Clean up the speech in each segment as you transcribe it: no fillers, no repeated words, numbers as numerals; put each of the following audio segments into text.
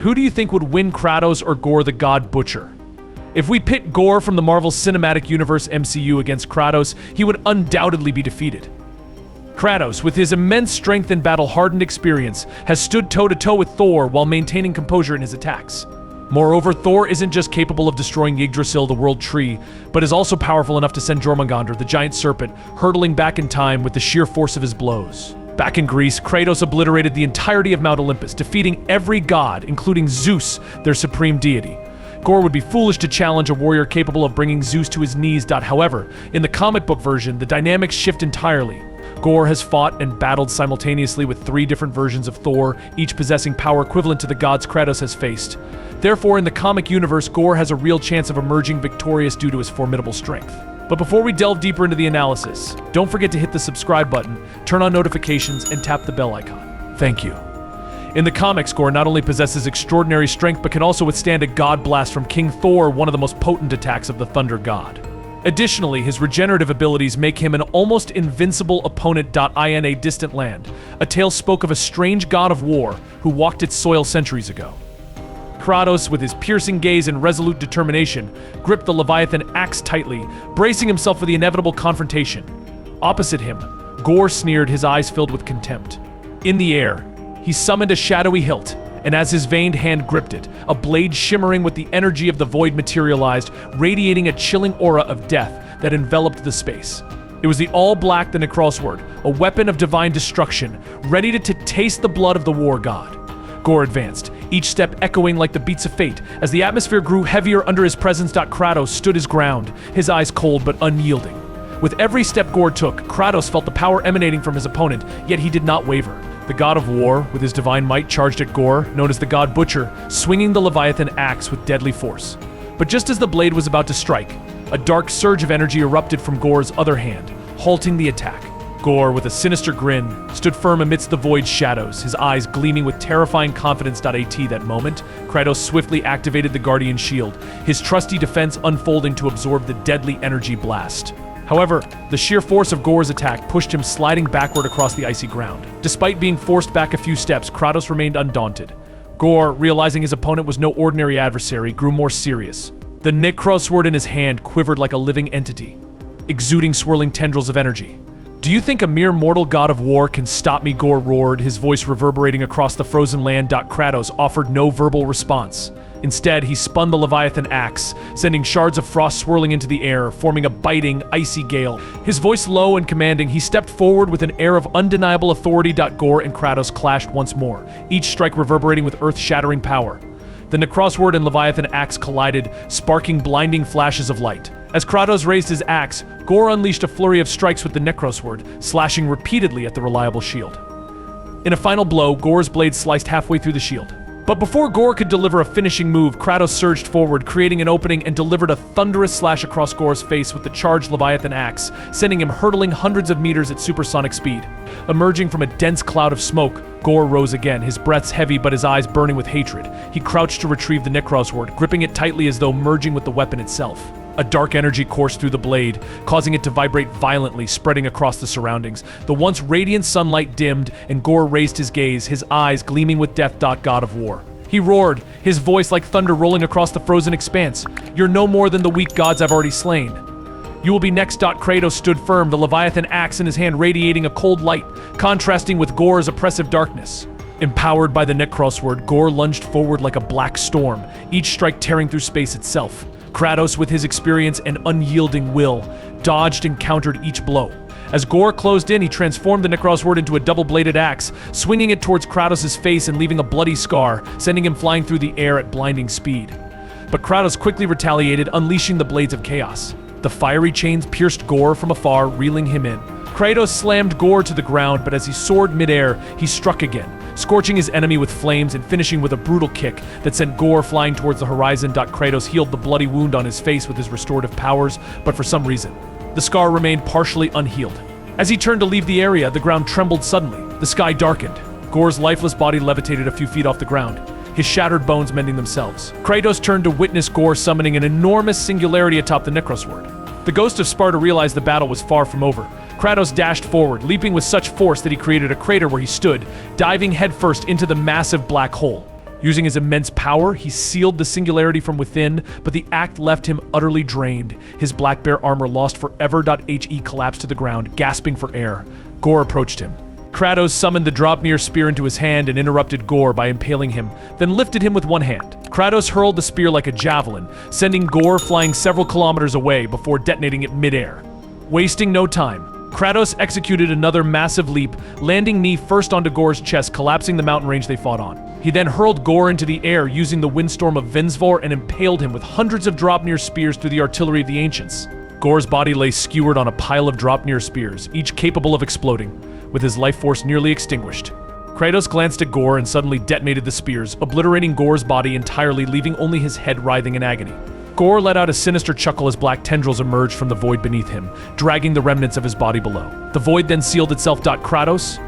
Who do you think would win, Kratos or Gorr the God Butcher? If we pit Gorr from the Marvel Cinematic Universe MCU against Kratos, he would undoubtedly be defeated. Kratos, with his immense strength and battle-hardened experience, has stood toe-to-toe with Thor while maintaining composure in his attacks. Moreover, Thor isn't just capable of destroying Yggdrasil, the world tree, but is also powerful enough to send Jörmungandr, the giant serpent, hurtling back in time with the sheer force of his blows. Back in Greece, Kratos obliterated the entirety of Mount Olympus, defeating every god, including Zeus, their supreme deity. Gorr would be foolish to challenge a warrior capable of bringing Zeus to his knees. However, in the comic book version, the dynamics shift entirely. Gorr has fought and battled simultaneously with 3 different versions of Thor, each possessing power equivalent to the gods Kratos has faced. Therefore, in the comic universe, Gorr has a real chance of emerging victorious due to his formidable strength. But before we delve deeper into the analysis, don't forget to hit the subscribe button, turn on notifications, and tap the bell icon. Thank you. In the comics, Gorr not only possesses extraordinary strength, but can also withstand a god blast from King Thor, one of the most potent attacks of the Thunder God. Additionally, his regenerative abilities make him an almost invincible opponent. In a distant land, a tale spoke of a strange god of war who walked its soil centuries ago. Kratos, with his piercing gaze and resolute determination, gripped the Leviathan axe tightly, bracing himself for the inevitable confrontation. Opposite him, Gorr sneered, his eyes filled with contempt. In the air, he summoned a shadowy hilt, and as his veined hand gripped it, a blade shimmering with the energy of the void materialized, radiating a chilling aura of death that enveloped the space. It was the all-black Necrosword, a weapon of divine destruction, ready to taste the blood of the war god. Gorr advanced, each step echoing like the beats of fate. As the atmosphere grew heavier under his presence, Kratos stood his ground, his eyes cold but unyielding. With every step Gorr took, Kratos felt the power emanating from his opponent, yet he did not waver. The god of war, with his divine might, charged at Gorr, known as the God Butcher, swinging the Leviathan axe with deadly force. But just as the blade was about to strike, a dark surge of energy erupted from Gorr's other hand, halting the attack. Gorr, with a sinister grin, stood firm amidst the void shadows, his eyes gleaming with terrifying confidence. That moment, Kratos swiftly activated the Guardian Shield, his trusty defense unfolding to absorb the deadly energy blast. However, the sheer force of Gorr's attack pushed him sliding backward across the icy ground. Despite being forced back a few steps, Kratos remained undaunted. Gorr, realizing his opponent was no ordinary adversary, grew more serious. The Necrosword in his hand quivered like a living entity, exuding swirling tendrils of energy. "Do you think a mere mortal god of war can stop me?" Gorr roared, his voice reverberating across the frozen land. Kratos offered no verbal response. Instead, he spun the Leviathan axe, sending shards of frost swirling into the air, forming a biting, icy gale. His voice low and commanding, he stepped forward with an air of undeniable authority. Gorr and Kratos clashed once more, each strike reverberating with earth-shattering power. The Necrosword and Leviathan axe collided, sparking blinding flashes of light. As Kratos raised his axe, Gorr unleashed a flurry of strikes with the Necrosword, slashing repeatedly at the reliable shield. In a final blow, Gorr's blade sliced halfway through the shield. But before Gorr could deliver a finishing move, Kratos surged forward, creating an opening and delivered a thunderous slash across Gorr's face with the charged Leviathan axe, sending him hurtling hundreds of meters at supersonic speed. Emerging from a dense cloud of smoke, Gorr rose again, his breaths heavy but his eyes burning with hatred. He crouched to retrieve the Necrosword, gripping it tightly as though merging with the weapon itself. A dark energy coursed through the blade, causing it to vibrate violently, spreading across the surroundings. The once radiant sunlight dimmed, and Gorr raised his gaze, his eyes gleaming with death. God of war. He roared, his voice like thunder rolling across the frozen expanse. "You're no more than the weak gods I've already slain. You will be next." Kratos stood firm, the Leviathan axe in his hand radiating a cold light, contrasting with Gorr's oppressive darkness. Empowered by the Necrosword, Gorr lunged forward like a black storm, each strike tearing through space itself. Kratos, with his experience and unyielding will, dodged and countered each blow. As Gorr closed in, he transformed the Necrosword into a double-bladed axe, swinging it towards Kratos' face and leaving a bloody scar, sending him flying through the air at blinding speed. But Kratos quickly retaliated, unleashing the blades of chaos. The fiery chains pierced Gorr from afar, reeling him in. Kratos slammed Gorr to the ground, but as he soared midair, he struck again, scorching his enemy with flames and finishing with a brutal kick that sent Gorr flying towards the horizon. Kratos healed the bloody wound on his face with his restorative powers, but for some reason, the scar remained partially unhealed. As he turned to leave the area, the ground trembled suddenly. The sky darkened. Gorr's lifeless body levitated a few feet off the ground, his shattered bones mending themselves. Kratos turned to witness Gorr summoning an enormous Singularity atop the Necrosword. The ghost of Sparta realized the battle was far from over. Kratos dashed forward, leaping with such force that he created a crater where he stood, diving headfirst into the massive black hole. Using his immense power, he sealed the Singularity from within, but the act left him utterly drained. His black bear armor lost forever. He collapsed to the ground, gasping for air. Gorr approached him. Kratos summoned the Draupnir spear into his hand and interrupted Gorr by impaling him, then lifted him with one hand. Kratos hurled the spear like a javelin, sending Gorr flying several kilometers away before detonating it midair. Wasting no time, Kratos executed another massive leap, landing knee first onto Gorr's chest, collapsing the mountain range they fought on. He then hurled Gorr into the air using the windstorm of Vensvor and impaled him with hundreds of Draupnir spears through the artillery of the ancients. Gorr's body lay skewered on a pile of Draupnir spears, each capable of exploding, with his life force nearly extinguished. Kratos glanced at Gorr and suddenly detonated the spears, obliterating Gorr's body entirely, leaving only his head writhing in agony. Gorr let out a sinister chuckle as black tendrils emerged from the void beneath him, dragging the remnants of his body below. The void then sealed itself. Kratos,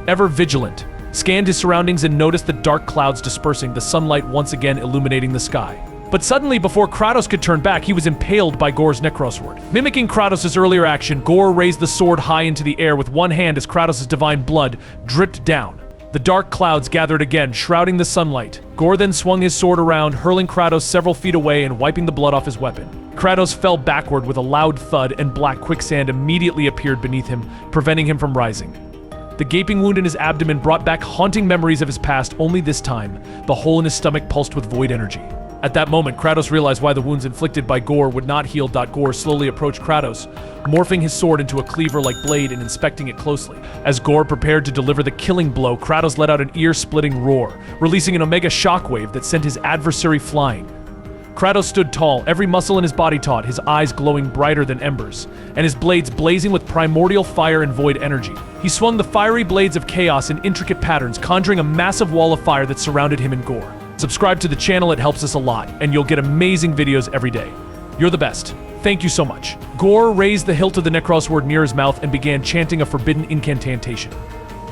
ever vigilant, scanned his surroundings and noticed the dark clouds dispersing, the sunlight once again illuminating the sky. But suddenly, before Kratos could turn back, he was impaled by Gorr's necrosword. Mimicking Kratos' earlier action, Gorr raised the sword high into the air with one hand as Kratos' divine blood dripped down. The dark clouds gathered again, shrouding the sunlight. Gorr then swung his sword around, hurling Kratos several feet away and wiping the blood off his weapon. Kratos fell backward with a loud thud, and black quicksand immediately appeared beneath him, preventing him from rising. The gaping wound in his abdomen brought back haunting memories of his past, only this time, the hole in his stomach pulsed with void energy. At that moment, Kratos realized why the wounds inflicted by Gorr would not heal. Gorr slowly approached Kratos, morphing his sword into a cleaver-like blade and inspecting it closely. As Gorr prepared to deliver the killing blow, Kratos let out an ear-splitting roar, releasing an omega shockwave that sent his adversary flying. Kratos stood tall, every muscle in his body taut, his eyes glowing brighter than embers, and his blades blazing with primordial fire and void energy. He swung the fiery blades of chaos in intricate patterns, conjuring a massive wall of fire that surrounded him and Gorr. Subscribe to the channel, it helps us a lot, and you'll get amazing videos every day. You're the best. Thank you so much. Gorr raised the hilt of the necrosword near his mouth and began chanting a forbidden incantation.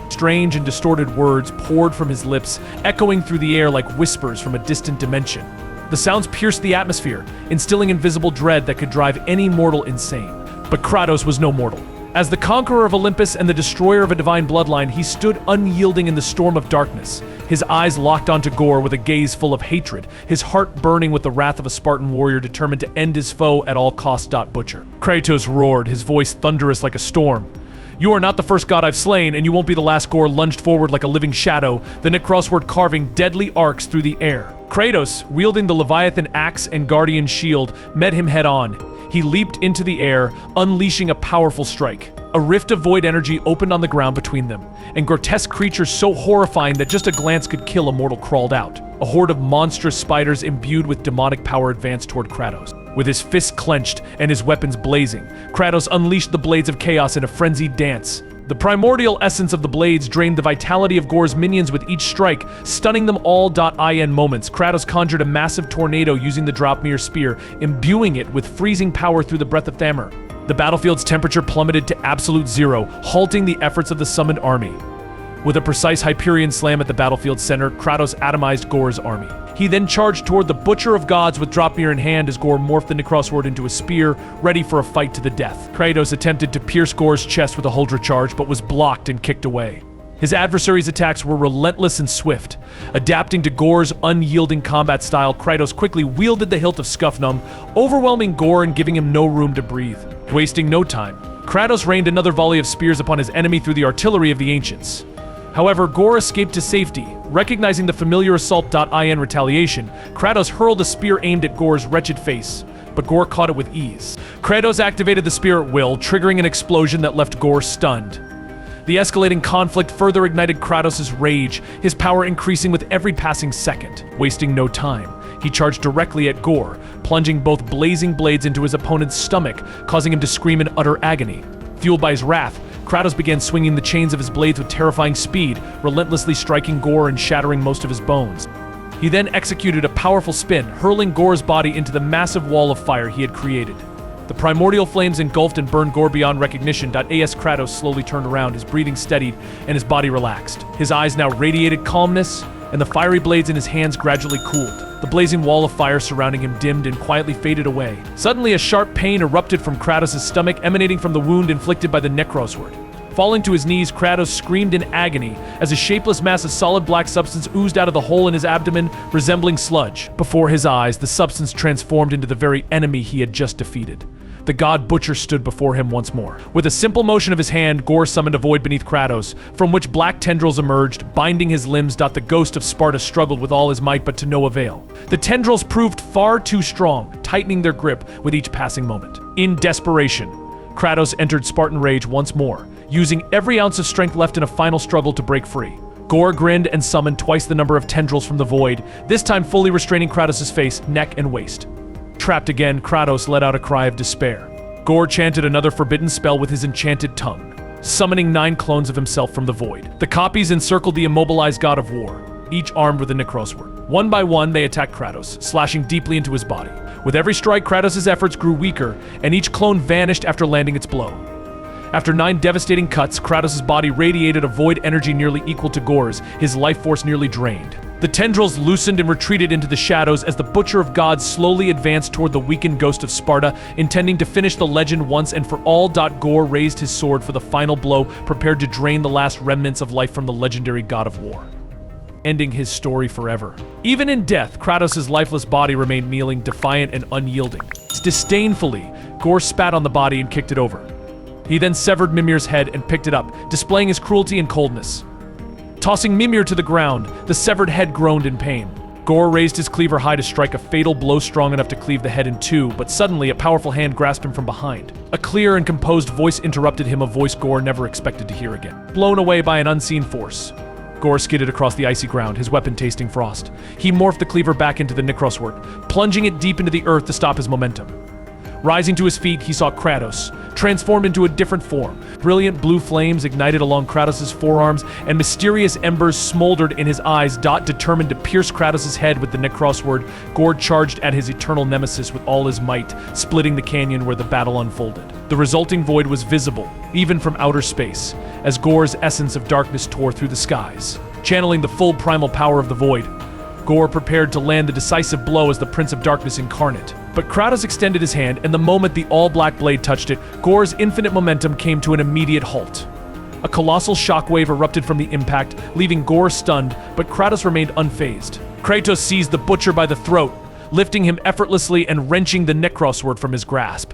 Strange and distorted words poured from his lips, echoing through the air like whispers from a distant dimension. The sounds pierced the atmosphere, instilling invisible dread that could drive any mortal insane. But Kratos was no mortal. As the conqueror of Olympus and the destroyer of a divine bloodline, he stood unyielding in the storm of darkness, his eyes locked onto Gorr with a gaze full of hatred, his heart burning with the wrath of a Spartan warrior determined to end his foe at all costs. Butcher. Kratos roared, his voice thunderous like a storm. You are not the first god I've slain, and you won't be the last. Gorr lunged forward like a living shadow, the necrosword carving deadly arcs through the air. Kratos, wielding the Leviathan axe and guardian shield, met him head-on. He leaped into the air, unleashing a powerful strike. A rift of void energy opened on the ground between them, and grotesque creatures so horrifying that just a glance could kill a mortal crawled out. A horde of monstrous spiders imbued with demonic power advanced toward Kratos. With his fists clenched and his weapons blazing, Kratos unleashed the blades of chaos in a frenzied dance. The primordial essence of the blades drained the vitality of Gorr's minions with each strike, stunning them all. In moments, Kratos conjured a massive tornado using the Draupnir spear, imbuing it with freezing power through the breath of Thamur. The battlefield's temperature plummeted to absolute zero, halting the efforts of the summoned army. With a precise Hyperion slam at the battlefield's center, Kratos atomized Gorr's army. He then charged toward the Butcher of Gods with Draupnir in hand as Gorr morphed the necrosword into a spear, ready for a fight to the death. Kratos attempted to pierce Gorr's chest with a Huldra charge, but was blocked and kicked away. His adversary's attacks were relentless and swift. Adapting to Gorr's unyielding combat style, Kratos quickly wielded the hilt of Skufnum, overwhelming Gorr and giving him no room to breathe. Wasting no time, Kratos rained another volley of spears upon his enemy through the artillery of the ancients. However, Gorr escaped to safety. Recognizing the familiar assault. In retaliation, Kratos hurled a spear aimed at Gorr's wretched face, but Gorr caught it with ease. Kratos activated the spear at will, triggering an explosion that left Gorr stunned. The escalating conflict further ignited Kratos' rage, his power increasing with every passing second. Wasting no time, he charged directly at Gorr, plunging both blazing blades into his opponent's stomach, causing him to scream in utter agony. Fueled by his wrath, Kratos began swinging the chains of his blades with terrifying speed, relentlessly striking Gorr and shattering most of his bones. He then executed a powerful spin, hurling Gorr's body into the massive wall of fire he had created. The primordial flames engulfed and burned Gorr beyond recognition. As Kratos slowly turned around, his breathing steadied and his body relaxed. His eyes now radiated calmness, and the fiery blades in his hands gradually cooled. The blazing wall of fire surrounding him dimmed and quietly faded away. Suddenly, a sharp pain erupted from Kratos' stomach, emanating from the wound inflicted by the necrosword. Falling to his knees, Kratos screamed in agony as a shapeless mass of solid black substance oozed out of the hole in his abdomen, resembling sludge. Before his eyes, the substance transformed into the very enemy he had just defeated. The God Butcher stood before him once more. With a simple motion of his hand, Gorr summoned a void beneath Kratos, from which black tendrils emerged, binding his limbs. The ghost of Sparta struggled with all his might, but to no avail. The tendrils proved far too strong, tightening their grip with each passing moment. In desperation, Kratos entered Spartan rage once more, using every ounce of strength left in a final struggle to break free. Gorr grinned and summoned twice the number of tendrils from the void, this time fully restraining Kratos' face, neck, and waist. Trapped again, Kratos let out a cry of despair. Gorr chanted another forbidden spell with his enchanted tongue, summoning 9 clones of himself from the void. The copies encircled the immobilized god of war, each armed with a necrosword. One by one, they attacked Kratos, slashing deeply into his body. With every strike, Kratos' efforts grew weaker, and each clone vanished after landing its blow. After 9 devastating cuts, Kratos' body radiated a void energy nearly equal to Gorr's, his life force nearly drained. The tendrils loosened and retreated into the shadows as the Butcher of Gods slowly advanced toward the weakened ghost of Sparta, intending to finish the legend once and for all. Gorr raised his sword for the final blow, prepared to drain the last remnants of life from the legendary god of war, ending his story forever. Even in death, Kratos' lifeless body remained kneeling, defiant and unyielding. Disdainfully, Gorr spat on the body and kicked it over. He then severed Mimir's head and picked it up, displaying his cruelty and coldness. Tossing Mimir to the ground, the severed head groaned in pain. Gorr raised his cleaver high to strike a fatal blow strong enough to cleave the head in two, but suddenly a powerful hand grasped him from behind. A clear and composed voice interrupted him, a voice Gorr never expected to hear again. Blown away by an unseen force, Gorr skidded across the icy ground, his weapon tasting frost. He morphed the cleaver back into the necrosword, plunging it deep into the earth to stop his momentum. Rising to his feet, he saw Kratos, transformed into a different form. Brilliant blue flames ignited along Kratos' forearms, and mysterious embers smoldered in his eyes. Determined to pierce Kratos' head with the necrosword, Gorr charged at his eternal nemesis with all his might, splitting the canyon where the battle unfolded. The resulting void was visible, even from outer space, as Gorr's essence of darkness tore through the skies. Channeling the full primal power of the void, Gorr prepared to land the decisive blow as the Prince of Darkness incarnate. But Kratos extended his hand, and the moment the all-black blade touched it, Gorr's infinite momentum came to an immediate halt. A colossal shockwave erupted from the impact, leaving Gorr stunned, but Kratos remained unfazed. Kratos seized the Butcher by the throat, lifting him effortlessly and wrenching the necrosword from his grasp.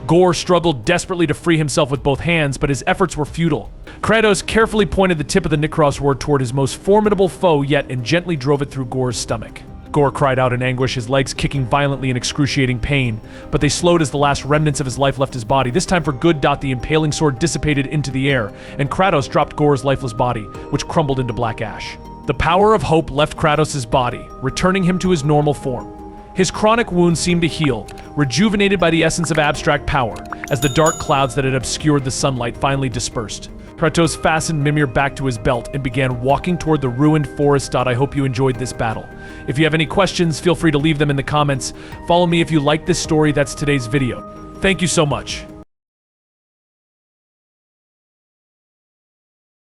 Gorr struggled desperately to free himself with both hands, but his efforts were futile. Kratos carefully pointed the tip of the necrosword toward his most formidable foe yet and gently drove it through Gorr's stomach. Gorr cried out in anguish, his legs kicking violently in excruciating pain, but they slowed as the last remnants of his life left his body. This time for good. The impaling sword dissipated into the air, and Kratos dropped Gorr's lifeless body, which crumbled into black ash. The power of hope left Kratos' body, returning him to his normal form. His chronic wounds seemed to heal, rejuvenated by the essence of abstract power, as the dark clouds that had obscured the sunlight finally dispersed. Kratos fastened Mimir back to his belt and began walking toward the ruined forest. I hope you enjoyed this battle. If you have any questions, feel free to leave them in the comments. Follow me if you like this story. That's today's video. Thank you so much.